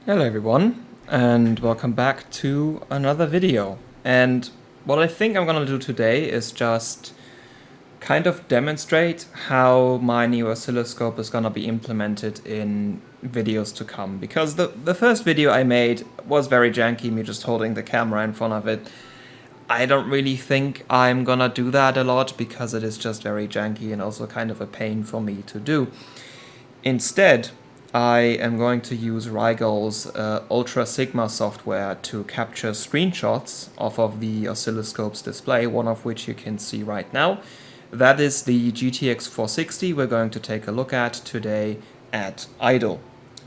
Hello everyone, and welcome back to another video. And what I think I'm gonna do today is just kind of demonstrate how my new oscilloscope is gonna be implemented in videos to come. Because the first video I made was very janky, me just holding the camera in front of it. I don't really think I'm gonna do that a lot because it is just very janky and also kind of a pain for me to do. Instead, I am going to use Rigel's Ultra Sigma software to capture screenshots off of the oscilloscope's display, one of which you can see right now. That is the GTX 460 we're going to take a look at today at idle.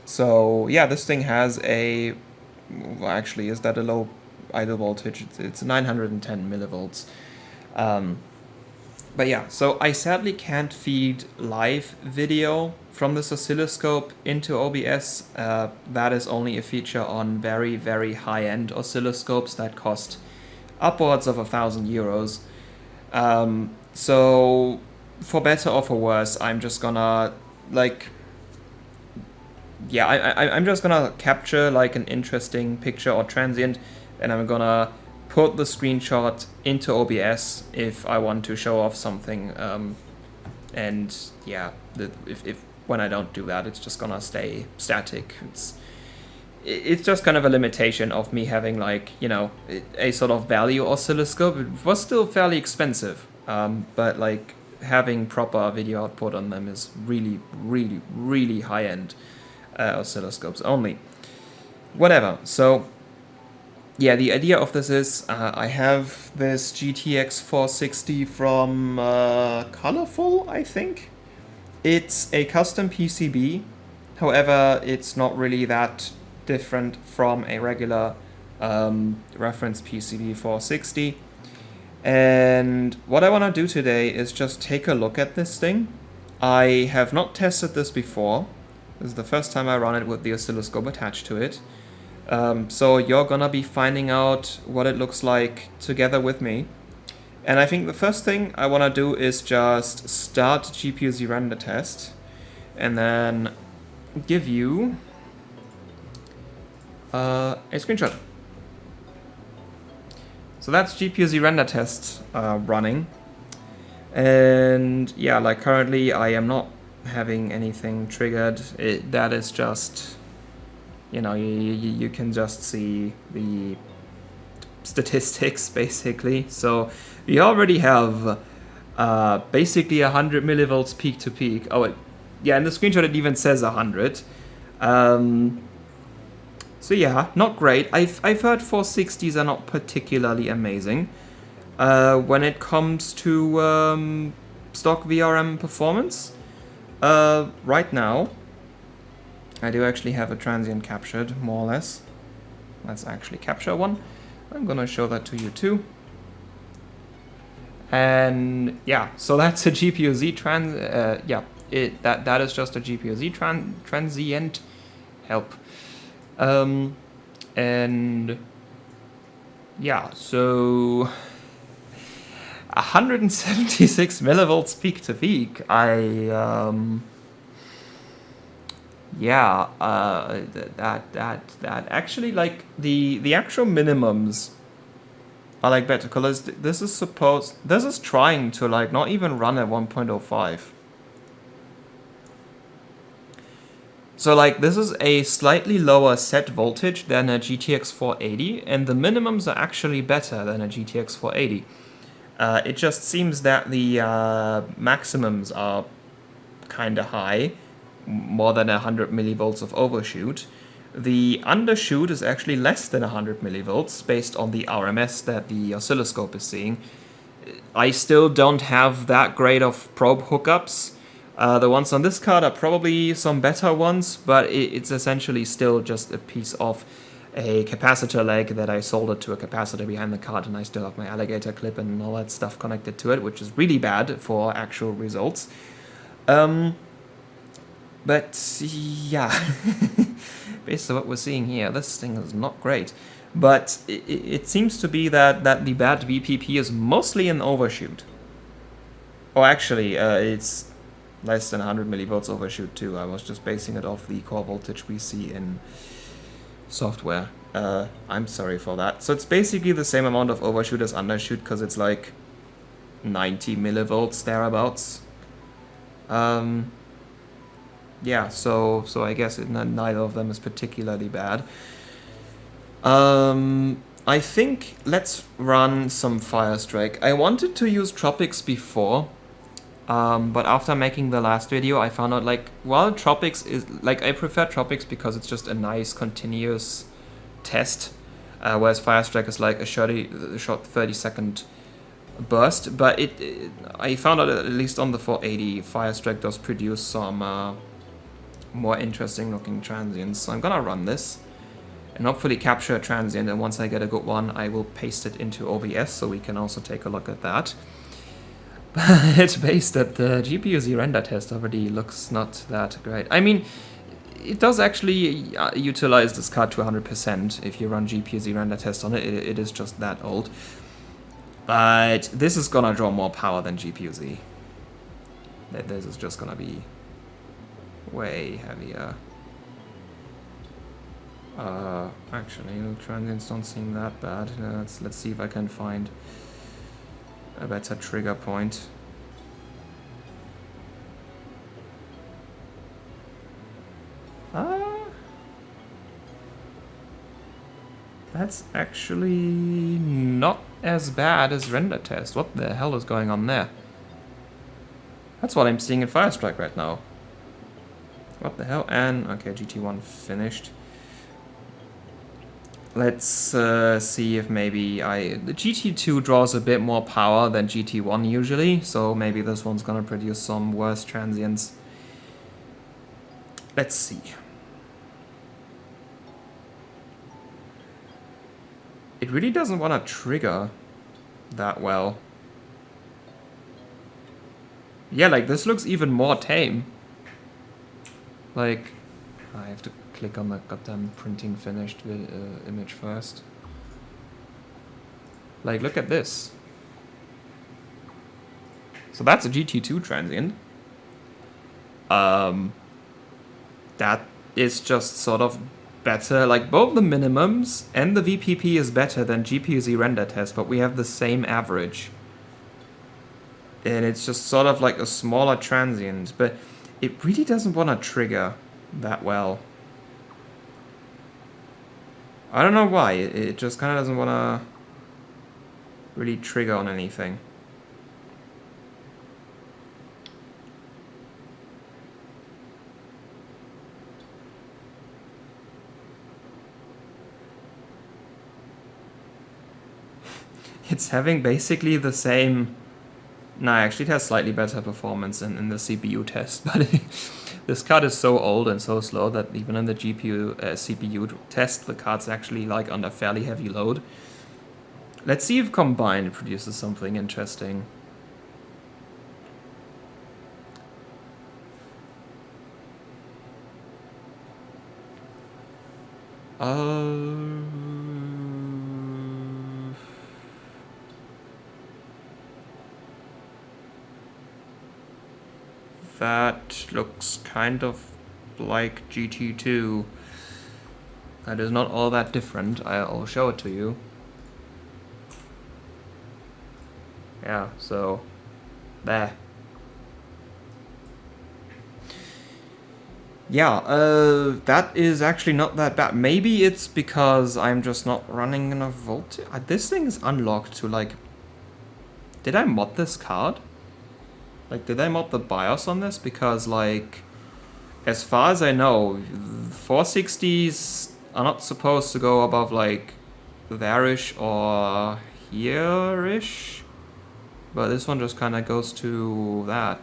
So yeah, this thing has a, well, actually, is that a low idle voltage? It's 910 millivolts. But yeah, so I sadly can't feed live video from this oscilloscope into OBS. That is only a feature on very, very high-end oscilloscopes that cost upwards of €1,000. So for better or for worse, I'm just gonna I'm just gonna capture like an interesting picture or transient, and I'm gonna put the screenshot into OBS if I want to show off something. And yeah, if when I don't do that, it's just gonna stay static. It's just kind of a limitation of me having like, you know, a sort of value oscilloscope. It was still fairly expensive, but like having proper video output on them is really, really, really high-end oscilloscopes only. Whatever. So yeah, the idea of this is I have this GTX 460 from Colorful, I think. It's a custom PCB, however, it's not really that different from a regular reference PCB 460. And what I want to do today is just take a look at this thing. I have not tested this before. This is the first time I run it with the oscilloscope attached to it. So you're gonna be finding out what it looks like together with me. And I think the first thing I wanna do is just start GPU-Z render test and then give you a screenshot. So that's GPU-Z render test running. And yeah, like currently I am not having anything triggered. That is just, you know, you can just see the statistics basically. So we already have basically 100 millivolts peak to peak. Oh, yeah, in the screenshot it even says 100. So yeah, not great. I've heard 460s are not particularly amazing when it comes to stock VRM performance. Right now, I do actually have a transient captured, more or less. Let's actually capture one. I'm gonna show that to you too. And yeah, so that's a GPU-Z that is just a GPU-Z transient. Help. And yeah, so 176 millivolts peak to peak. That actually, like, the actual minimums are like better, because this is trying to like not even run at 1.05. So like this is a slightly lower set voltage than a GTX 480, and the minimums are actually better than a GTX 480. It just seems that the maximums are kinda high, more than 100 millivolts of overshoot. The undershoot is actually less than 100 millivolts based on the RMS that the oscilloscope is seeing. I still don't have that great of probe hookups. The ones on this card are probably some better ones, but it's essentially still just a piece of a capacitor leg that I soldered to a capacitor behind the card, and I still have my alligator clip and all that stuff connected to it, which is really bad for actual results. But yeah, based on what we're seeing here, this thing is not great. But it seems to be that the bad VPP is mostly an overshoot. Oh, actually, it's less than 100 millivolts overshoot too. I was just basing it off the core voltage we see in software. I'm sorry for that. So it's basically the same amount of overshoot as undershoot, because it's like 90 millivolts thereabouts. Yeah, so I guess neither of them is particularly bad. I think let's run some Firestrike. I wanted to use Tropics before, but after making the last video, I found out, like, well, Tropics is, like, I prefer Tropics because it's just a nice continuous test, whereas Firestrike is like a short 30-second burst. But I found out, at least on the 480, Firestrike does produce some more interesting looking transients. So I'm gonna run this and hopefully capture a transient, and once I get a good one, I will paste it into OBS so we can also take a look at that. But based at the GPU-Z render test already looks not that great. I mean, it does actually utilize this card to 100% if you run GPU-Z render test on it. It is just that old. But this is gonna draw more power than GPU-Z. This is just gonna be way heavier. Actually, the transients don't seem that bad. Let's see if I can find a better trigger point. That's actually not as bad as render test. What the hell is going on there? That's what I'm seeing in Firestrike right now. What the hell? And okay, GT1 finished. Let's see if maybe the GT2 draws a bit more power than GT1 usually, so maybe this one's gonna produce some worse transients. Let's see. It really doesn't want to trigger that well. Yeah, like, this looks even more tame. Like, I have to click on the goddamn printing finished image first. Like, look at this. So that's a GT2 transient. That is just sort of better. Like, both the minimums and the VPP is better than GPU-Z render test, but we have the same average. And it's just sort of like a smaller transient, but it really doesn't want to trigger that well. I don't know why. It just kind of doesn't want to really trigger on anything. It's having basically the same... No, actually it has slightly better performance in the CPU test, but this card is so old and so slow that even in the CPU test, the card's actually like under fairly heavy load. Let's see if combined produces something interesting. That looks kind of like GT2. That is not all that different. I'll show it to you. Yeah, so there. Yeah, that is actually not that bad. Maybe it's because I'm just not running enough voltage. This thing is unlocked to, like... Did I mod this card? Like, did I mod the BIOS on this? Because, like, as far as I know, 460s are not supposed to go above, like, there-ish or here-ish. But this one just kind of goes to that.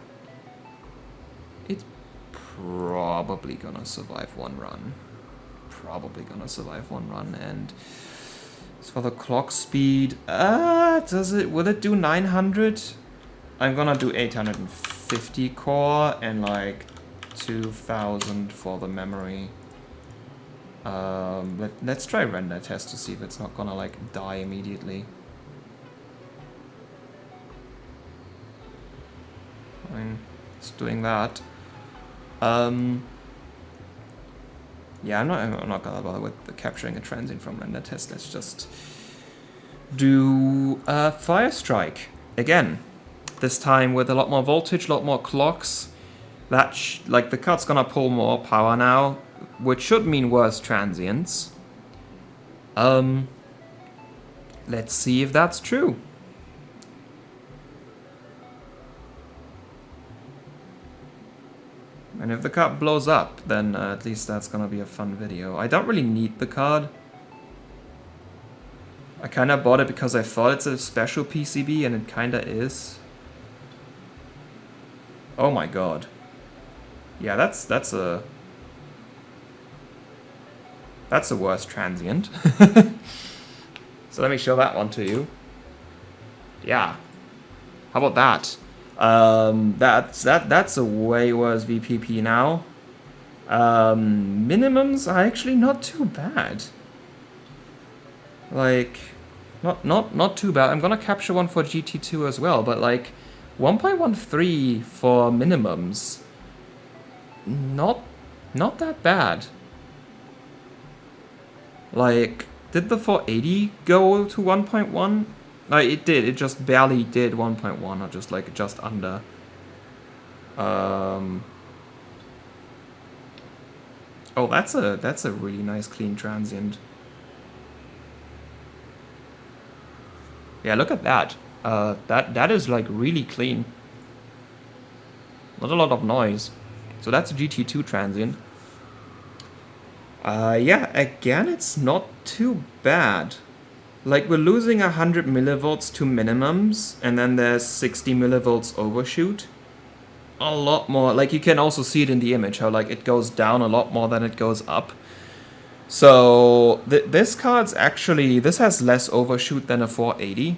It's probably gonna survive one run. And as for the clock speed, will it do 900? I'm gonna do 850 core and like 2000 for the memory. Let's try render test to see if it's not gonna like die immediately. Fine, it's doing that. Yeah, I'm not gonna bother with the capturing a transient from render test. Let's just do a Fire Strike again. This time with a lot more voltage, a lot more clocks. That like the card's gonna pull more power now, which should mean worse transients. Let's see if that's true. And if the card blows up, then at least that's gonna be a fun video. I don't really need the card. I kinda bought it because I thought it's a special PCB, and it kinda is. Oh my god. Yeah, that's a worse transient. So let me show that one to you. Yeah. How about that? That's a way worse VPP now. Minimums are actually not too bad. Like, not too bad. I'm gonna capture one for GT2 as well, but like 1.13 for minimums. Not that bad. Like, did the 480 go to 1.1? No, it did. It just barely did 1.1, or just like just under. Oh, that's a really nice clean transient. Yeah, look at that. That is like really clean. Not a lot of noise. So that's a GT2 transient. Yeah, again, it's not too bad. Like, we're losing 100 millivolts to minimums, and then there's 60 millivolts overshoot. A lot more. Like, you can also see it in the image, how like it goes down a lot more than it goes up. So this card's actually, this has less overshoot than a 480.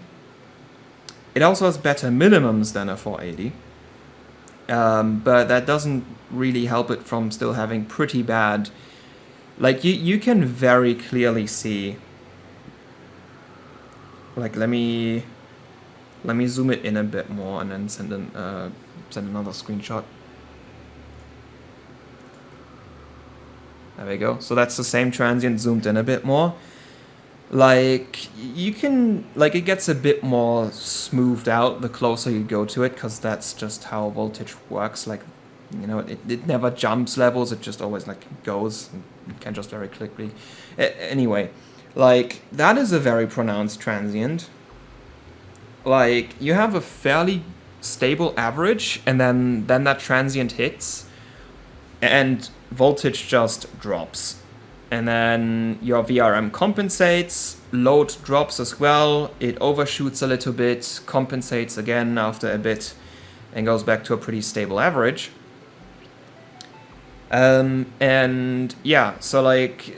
It also has better minimums than a 480. But that doesn't really help it from still having pretty bad. Like, you can very clearly see. Like, let me zoom it in a bit more and then send another screenshot. There we go. So that's the same transient zoomed in a bit more. Like, you can, like, it gets a bit more smoothed out the closer you go to it, because that's just how voltage works. Like, you know, it never jumps levels, it just always like goes. You can just very quickly. Anyway, like, that is a very pronounced transient. Like, you have a fairly stable average, and then that transient hits, and voltage just drops. And then your VRM compensates, load drops as well, it overshoots a little bit, compensates again after a bit, and goes back to a pretty stable average. And yeah, so like,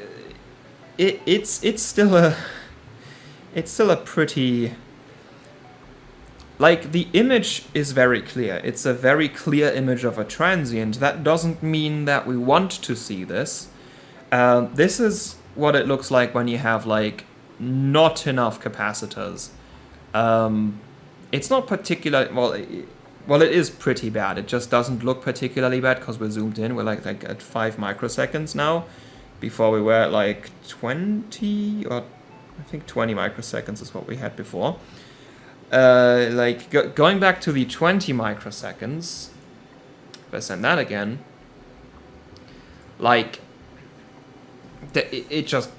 it's still a pretty, like, the image is very clear. It's a very clear image of a transient. That doesn't mean that we want to see this. This is what it looks like when you have, like, not enough capacitors. It's not particular, well, it is pretty bad. It just doesn't look particularly bad because we're zoomed in. We're like at 5 microseconds now. Before we were at like 20, or I think 20 microseconds is what we had before. Going back to the 20 microseconds, if I send that again, like, it just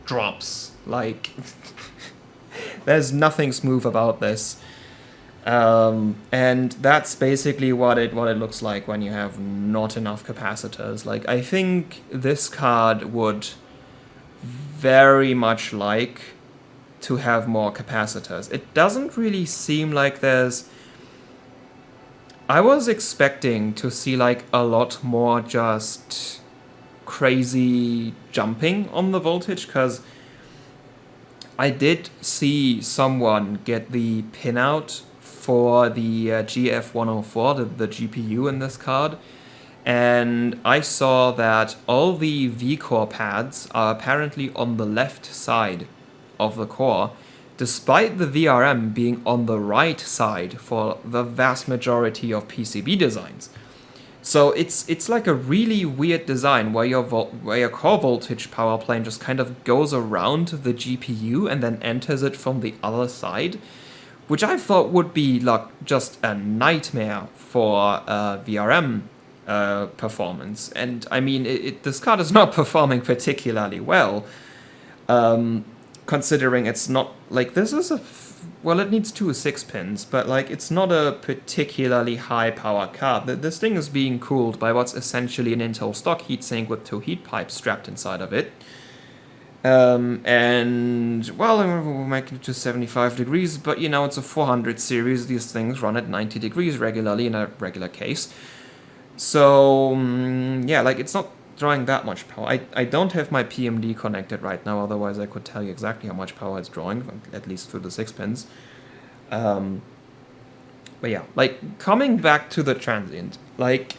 drops. Like, there's nothing smooth about this. And that's basically what it looks like when you have not enough capacitors. Like, I think this card would very much like to have more capacitors. It doesn't really seem like there's... I was expecting to see like a lot more just crazy jumping on the voltage, because I did see someone get the pinout for the GF104, the GPU in this card, and I saw that all the vCore pads are apparently on the left side of the core, despite the VRM being on the right side for the vast majority of PCB designs. So it's like a really weird design where your core voltage power plane just kind of goes around the GPU and then enters it from the other side, which I thought would be like just a nightmare for VRM performance. And I mean, this card is not performing particularly well, considering it's not like this is well, it needs 2 6-pins, but like it's not a particularly high power card. This thing is being cooled by what's essentially an Intel stock heatsink with 2 heat pipes strapped inside of it. And well, we'll make it to 75 degrees, but you know, it's a 400 series. These things run at 90 degrees regularly in a regular case. So yeah, like it's not drawing that much power. I don't have my PMD connected right now, otherwise I could tell you exactly how much power it's drawing, at least through the 6 pins. But yeah, like coming back to the transient, like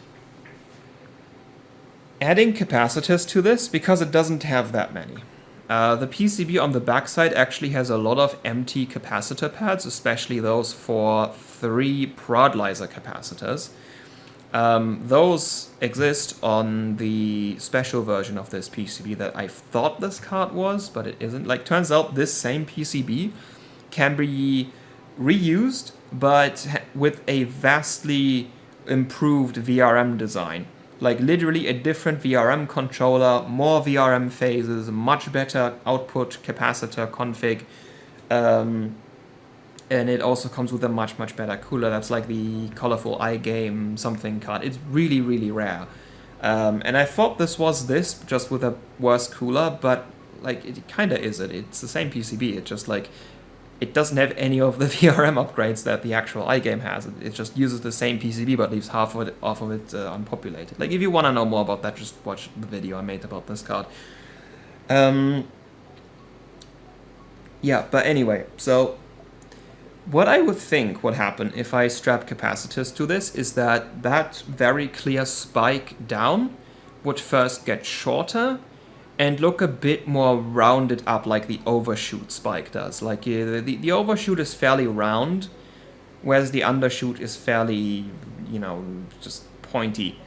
adding capacitors to this, because it doesn't have that many. The PCB on the backside actually has a lot of empty capacitor pads, especially those for 3 Prodlyzer capacitors. Those exist on the special version of this PCB that I thought this card was, but it isn't. Like, turns out this same PCB can be reused, but with a vastly improved VRM design. Like, literally a different VRM controller, more VRM phases, much better output capacitor config, and it also comes with a much better cooler. That's like the colorful iGame something card. It's really, really rare. And I thought this was this, just with a worse cooler, but like it kind of is it. It's the same PCB. It just like, it doesn't have any of the VRM upgrades that the actual iGame has. It just uses the same PCB, but leaves half of it unpopulated. Like, if you want to know more about that, just watch the video I made about this card. Yeah, but anyway, so what I would think would happen if I strap capacitors to this is that that very clear spike down would first get shorter and look a bit more rounded up like the overshoot spike does. Like the overshoot is fairly round, whereas the undershoot is fairly, you know, just pointy.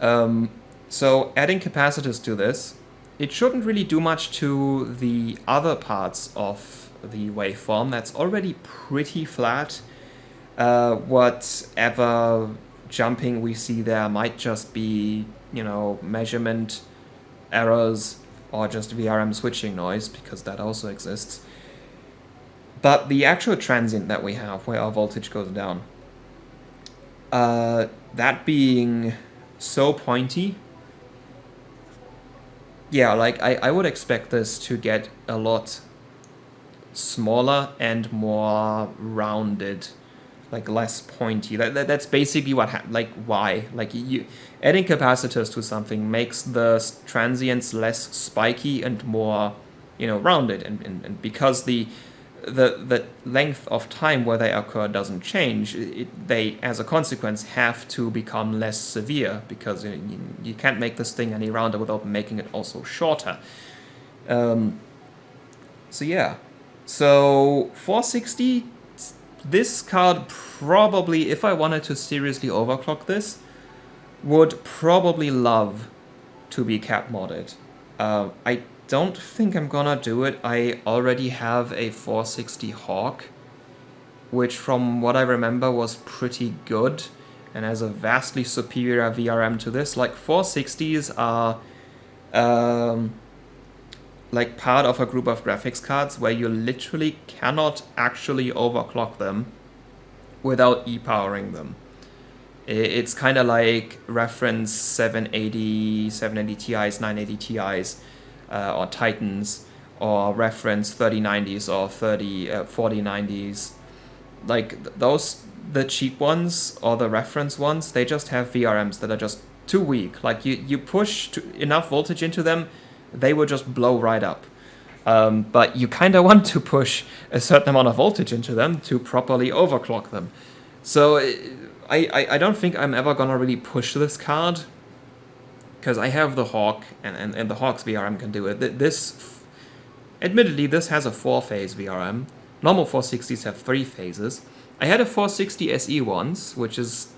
So adding capacitors to this, it shouldn't really do much to the other parts of the waveform that's already pretty flat. Whatever jumping we see there might just be, you know, measurement errors or just VRM switching noise, because that also exists. But the actual transient that we have, where our voltage goes down, that being so pointy, yeah, like I would expect this to get a lot smaller and more rounded, like less pointy. That's basically what like why, like you adding capacitors to something makes the transients less spiky and more, you know, rounded, and because the length of time where they occur doesn't change, they as a consequence have to become less severe, because you can't make this thing any rounder without making it also shorter. So yeah, so 460, this card probably, if I wanted to seriously overclock this, would probably love to be cap modded. I don't think I'm gonna do it. I already have a 460 Hawk, which from what I remember was pretty good and has a vastly superior VRM to this. Like 460s are like part of a group of graphics cards where you literally cannot actually overclock them without e-powering them. It's kind of like reference 780 Ti's, 980 Ti's, or Titans, or reference 3090s or 4090s. Like those, the cheap ones or the reference ones, they just have VRMs that are just too weak. Like you push enough voltage into them, they will just blow right up. But you kind of want to push a certain amount of voltage into them to properly overclock them. So I don't think I'm ever gonna really push this card, because I have the Hawk, and the Hawk's VRM can do it. Admittedly, this has a 4-phase VRM. Normal 460s have 3 phases. I had a 460 SE once, which is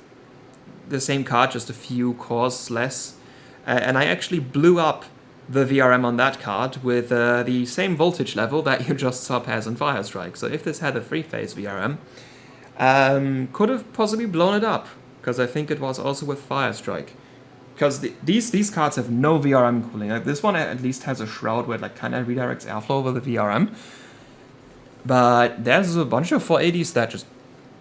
the same card, just a few cores less. And I actually blew up the VRM on that card with the same voltage level that you just saw pass in Firestrike. So if this had a 3-phase VRM, could have possibly blown it up, because I think it was also with Firestrike. Because these cards have no VRM cooling. Like this one at least has a shroud where it like kind of redirects airflow over the VRM. But there's a bunch of 480s that just,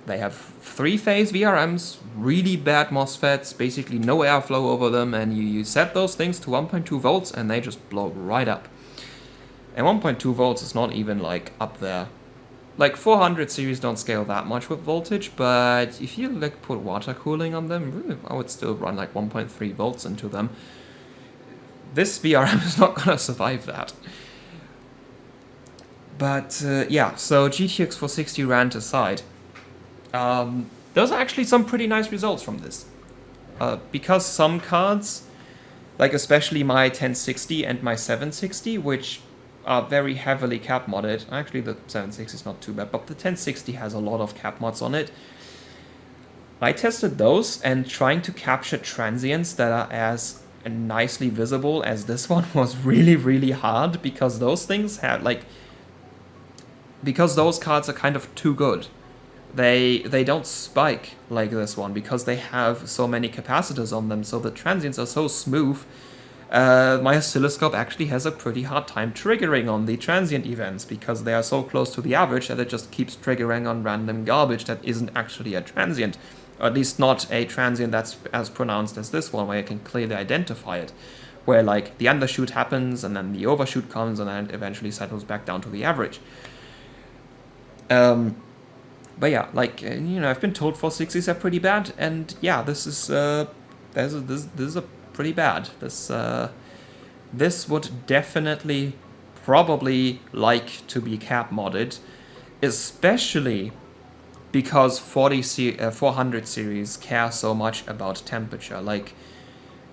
they have 3-phase VRMs, really bad MOSFETs, basically no airflow over them, and you set those things to 1.2 volts and they just blow right up. And 1.2 volts is not even like up there. Like 400 series don't scale that much with voltage, but if you like put water cooling on them, really, I would still run like 1.3 volts into them. This VRM is not gonna survive that. But yeah, so GTX 460 rant aside, there's actually some pretty nice results from this. Because some cards, like especially my 1060 and my 760, which are very heavily cap modded. Actually, the 760 is not too bad, but the 1060 has a lot of cap mods on it. I tested those, and trying to capture transients that are as nicely visible as this one was really, really hard, because those things have because those cards are kind of too good. They don't spike like this one because they have so many capacitors on them, so the transients are so smooth. My oscilloscope actually has a pretty hard time triggering on the transient events because they are so close to the average that it just keeps triggering on random garbage that isn't actually a transient. Or at least not a transient that's as pronounced as this one, where you can clearly identify it. Where like the undershoot happens and then the overshoot comes and then it eventually settles back down to the average. But yeah, like, I've been told 460s are pretty bad, and yeah, this is pretty bad. This would definitely, probably like to be cap modded, especially because 400 series care so much about temperature. Like,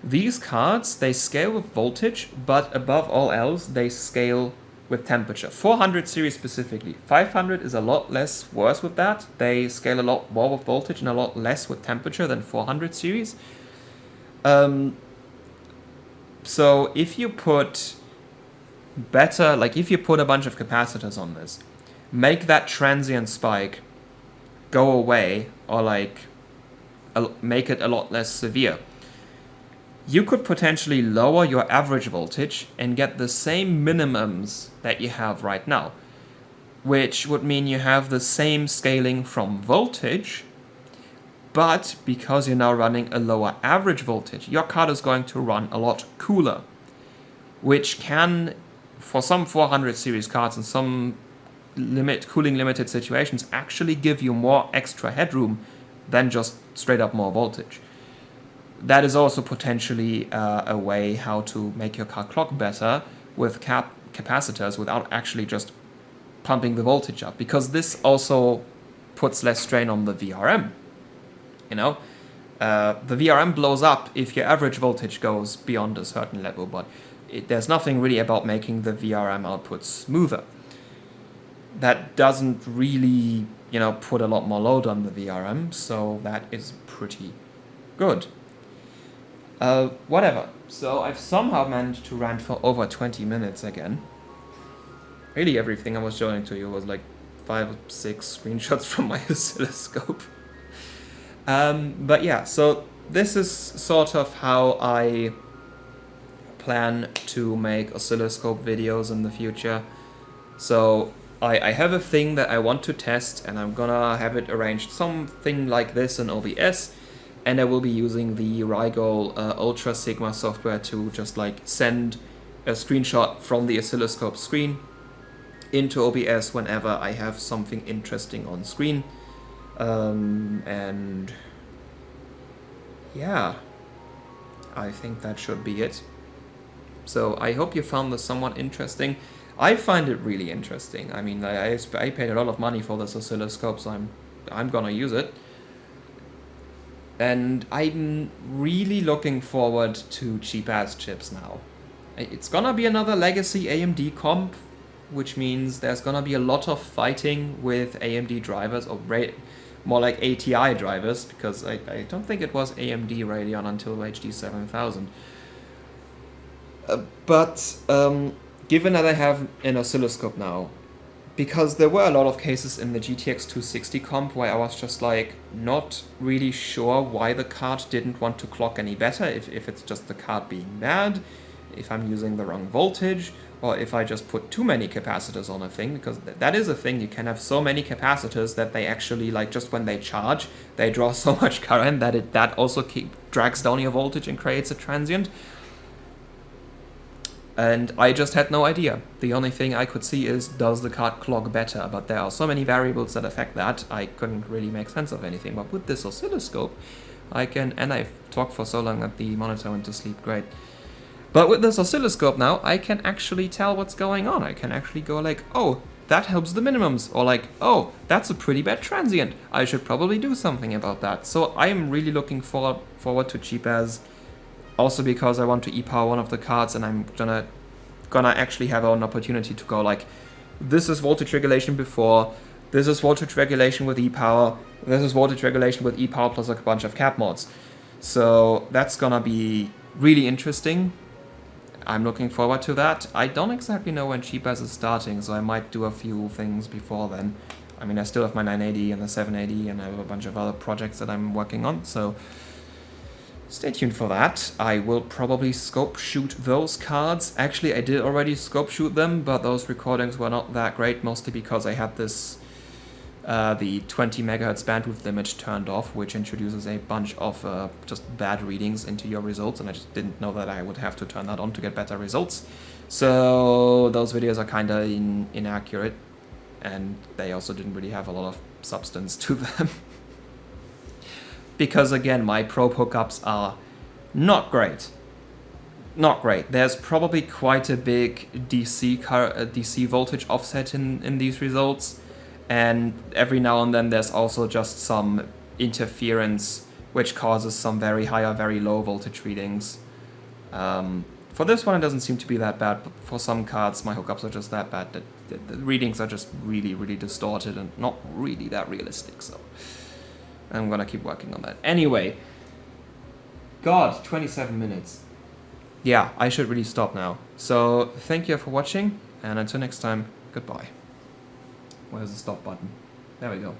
these cards, they scale with voltage, but above all else, they scale with temperature. 400 series specifically. 500 is a lot less worse with that. They scale a lot more with voltage and a lot less with temperature than 400 series. So if you put if you put a bunch of capacitors on this, make that transient spike go away, or make it a lot less severe, you could potentially lower your average voltage and get the same minimums that you have right now, which would mean you have the same scaling from voltage, but because you're now running a lower average voltage, your card is going to run a lot cooler, which can, for some 400 series cards and some cooling limited situations, actually give you more extra headroom than just straight up more voltage. That is also potentially a way how to make your car clock better with capacitors without actually just pumping the voltage up, because this also puts less strain on the VRM. The VRM blows up if your average voltage goes beyond a certain level, but there's nothing really about making the VRM output smoother. That doesn't really, put a lot more load on the VRM, so that is pretty good. Whatever. So I've somehow managed to rant for over 20 minutes again. Really, everything I was showing to you was like 5 or 6 screenshots from my oscilloscope. But yeah, so this is sort of how I plan to make oscilloscope videos in the future. So I have a thing that I want to test, and I'm gonna have it arranged something like this in OBS. And I will be using the Rigol Ultra Sigma software to just send a screenshot from the oscilloscope screen into OBS whenever I have something interesting on screen. And yeah, I think that should be it. So I hope you found this somewhat interesting. I find it really interesting. I mean, I paid a lot of money for this oscilloscope, so I'm gonna use it. And I'm really looking forward to cheap-ass chips now. It's gonna be another legacy AMD comp, which means there's gonna be a lot of fighting with AMD drivers, or more like ATI drivers, because I don't think it was AMD Radeon until HD 7000. But given that I have an oscilloscope now, because there were a lot of cases in the GTX 260 comp where I was just like not really sure why the card didn't want to clock any better, if it's just the card being bad, if I'm using the wrong voltage, or if I just put too many capacitors on a thing, because that is a thing. You can have so many capacitors that they actually, like, just when they charge, they draw so much current that that also drags down your voltage and creates a transient. And I just had no idea. The only thing I could see is, does the card clock better? But there are so many variables that affect that, I couldn't really make sense of anything. But with this oscilloscope, I can, and I've talked for so long that the monitor went to sleep, great. But with this oscilloscope now, I can actually tell what's going on. I can actually go like, oh, that helps the minimums. Or like, oh, that's a pretty bad transient. I should probably do something about that. So I'm really looking forward to cheap as. Also because I want to e-power one of the cards, and I'm gonna actually have an opportunity to go like, this is voltage regulation before, this is voltage regulation with e-power, this is voltage regulation with e-power plus a bunch of cap mods. So that's gonna be really interesting. I'm looking forward to that. I don't exactly know when cheap as is starting, so I might do a few things before then. I mean, I still have my 980 and the 780, and I have a bunch of other projects that I'm working on, so stay tuned for that. I will probably scope shoot those cards. Actually, I did already scope shoot them, but those recordings were not that great, mostly because I had this, the 20 megahertz bandwidth limit turned off, which introduces a bunch of just bad readings into your results, and I just didn't know that I would have to turn that on to get better results. So those videos are kind of inaccurate, and they also didn't really have a lot of substance to them. Because again, my probe hookups are not great. Not great. There's probably quite a big DC voltage offset in these results, and every now and then there's also just some interference which causes some very high or very low voltage readings. For this one it doesn't seem to be that bad, but for some cards my hookups are just that bad that the readings are just really, really distorted and not really that realistic, so I'm gonna keep working on that. Anyway, God, 27 minutes. Yeah, I should really stop now. So, thank you for watching, and until next time, goodbye. Where's the stop button? There we go.